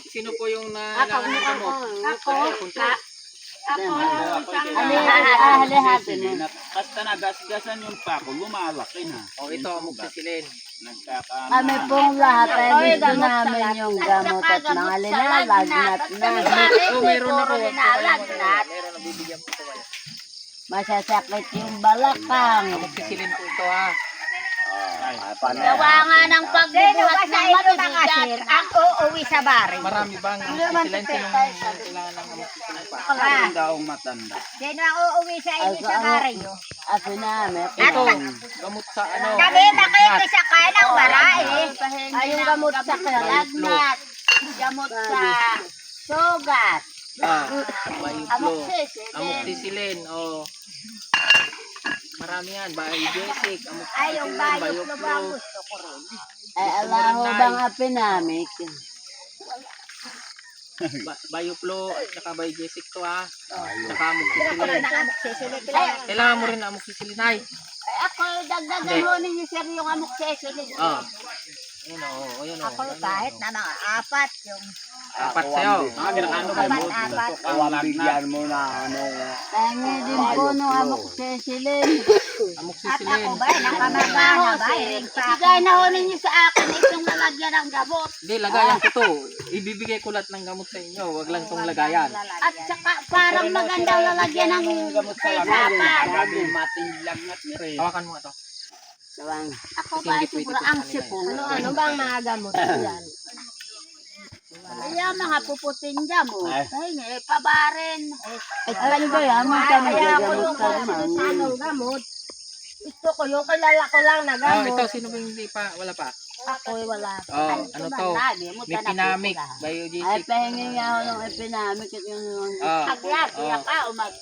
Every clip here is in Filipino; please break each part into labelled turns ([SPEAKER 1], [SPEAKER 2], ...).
[SPEAKER 1] Sino po yung nailangan ng gamot?
[SPEAKER 2] Basta nagasgasan yung pako, lumalaki na.
[SPEAKER 1] O ito, amoxicillin.
[SPEAKER 3] Kami pong lahat ay gusto namin yung gamot at mga linalagnat na.
[SPEAKER 1] Meron ako. Meron na bibigyan po ito kayo.
[SPEAKER 3] Masasakit yung balakang.
[SPEAKER 1] Amoxicillin po ito ha.
[SPEAKER 4] Gawa nga ng pagbubuhat ng matibigat ang uuwi sa bari.
[SPEAKER 1] Marami bang amoxicillin? Sinong kailangan ng amoxicillin pa?
[SPEAKER 2] Matanda o matanda.
[SPEAKER 4] Sino ang uuwi sa inyo sa bari nyo?
[SPEAKER 3] Ako namin.
[SPEAKER 1] Ito, gamot sa ano?
[SPEAKER 4] Kami nakita sa kanang barai.
[SPEAKER 3] Ay, yung gamot sa kalagnat. Gamot sa sugat.
[SPEAKER 1] Bayuflo. Amoxicillin. O. Marami yan. Biogesic.
[SPEAKER 4] Ay, yung
[SPEAKER 1] Amoxicillin.
[SPEAKER 4] bayok na ba ang gusto ko rin?
[SPEAKER 3] Ay, alam mo bang apinamik?
[SPEAKER 1] Bioflo at saka biogesic to ha. Saka
[SPEAKER 4] Ako rin
[SPEAKER 1] amoxicillin.
[SPEAKER 4] ang amoxicillin.
[SPEAKER 1] Kailangan mo rin ng amoxicillin ay.
[SPEAKER 4] Ay, ako dagdagan mo ninyo sir yung amoxicillin.
[SPEAKER 1] Oh. Ayun o. Ayun o.
[SPEAKER 4] Ako kahit na mga apat yung
[SPEAKER 1] Apat sa'yo.
[SPEAKER 4] apat.
[SPEAKER 2] Bigyan mo na ano.
[SPEAKER 3] Tangi din po nung amoxicillin.
[SPEAKER 4] At
[SPEAKER 1] Amoxicillin.
[SPEAKER 4] ako ba, nakamagawa ba? Ibigay na ho ninyo sa akin itong lalagyan ng gamot.
[SPEAKER 1] Hindi, lagayan ko to. Ibibigay ko lahat ng gamot sa inyo. Wag lang tong lagayan.
[SPEAKER 4] At saka parang magandang lalagyan ng
[SPEAKER 2] Gamot sa
[SPEAKER 4] sapat.
[SPEAKER 2] matinglagnat niya rin.
[SPEAKER 1] Hawakan mo ito.
[SPEAKER 3] Tawang.
[SPEAKER 4] Ako ba, siguro ang sipon. Ano bang mga gamot yan? Kaya mga puputing gamot. Ay, pabarin.
[SPEAKER 3] Alam ko yan, may kami
[SPEAKER 4] Kaya ako
[SPEAKER 3] gamot
[SPEAKER 4] yung
[SPEAKER 3] ka naman.
[SPEAKER 4] anong gamot. Ito ko yung kilala ko lang na gamot.
[SPEAKER 1] Ito, sino ba hindi pa? Wala pa.
[SPEAKER 4] Ako'y wala.
[SPEAKER 1] Oh, ano to? Mepinamic.
[SPEAKER 3] Ay,
[SPEAKER 1] Biogesic.
[SPEAKER 3] pahingi nga ako ng epinamik at yung...
[SPEAKER 1] Oh.
[SPEAKER 4] Kaya ka, umag.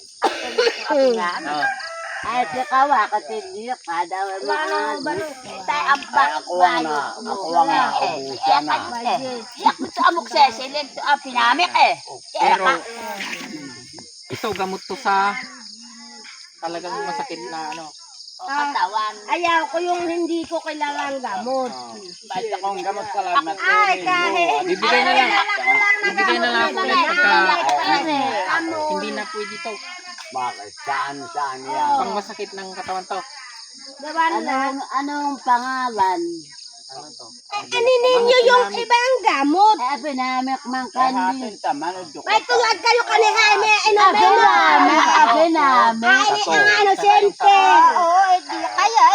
[SPEAKER 1] Oh.
[SPEAKER 3] Ay, tikawa, kasi diya ka daw.
[SPEAKER 4] Ano ba nun? Tayo ang bayo.
[SPEAKER 2] Ako ang naubusan na.
[SPEAKER 4] Yak mo sa amoxicillin, pinamik eh.
[SPEAKER 1] Pero, ito gamot to sa talagang masakit na ano.
[SPEAKER 4] Katawan.
[SPEAKER 5] Ayaw ko yung hindi ko kilalang gamot.
[SPEAKER 2] Basta kong gamot sa lagnat.
[SPEAKER 5] Ay, kahit.
[SPEAKER 1] Bibigay na lang. Bibigay na lang ako ulit pagka hindi na pwede to.
[SPEAKER 2] Bakit? Saan yan?
[SPEAKER 1] Pang masakit ng katawan to.
[SPEAKER 5] Diba na?
[SPEAKER 3] Anong pangalan?
[SPEAKER 1] Ano to?
[SPEAKER 5] Ano ninyo yung ibang gamot?
[SPEAKER 3] Ay, epinamik man
[SPEAKER 2] Kaya
[SPEAKER 3] kandi.
[SPEAKER 2] natin taman o dukot.
[SPEAKER 5] May tulad kayo kanihane, inumin mo.
[SPEAKER 3] Epinamik.
[SPEAKER 5] Ay, ang ano, sente.
[SPEAKER 4] Oo, hindi kaya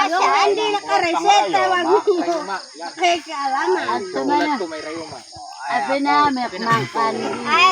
[SPEAKER 5] Yung hindi nakareseta, wag mo.
[SPEAKER 1] Rayuma.
[SPEAKER 5] Kaya kaalaman.
[SPEAKER 3] At
[SPEAKER 1] Tulad ko may rayuma.
[SPEAKER 3] epinamik man kandi.
[SPEAKER 4] Ay,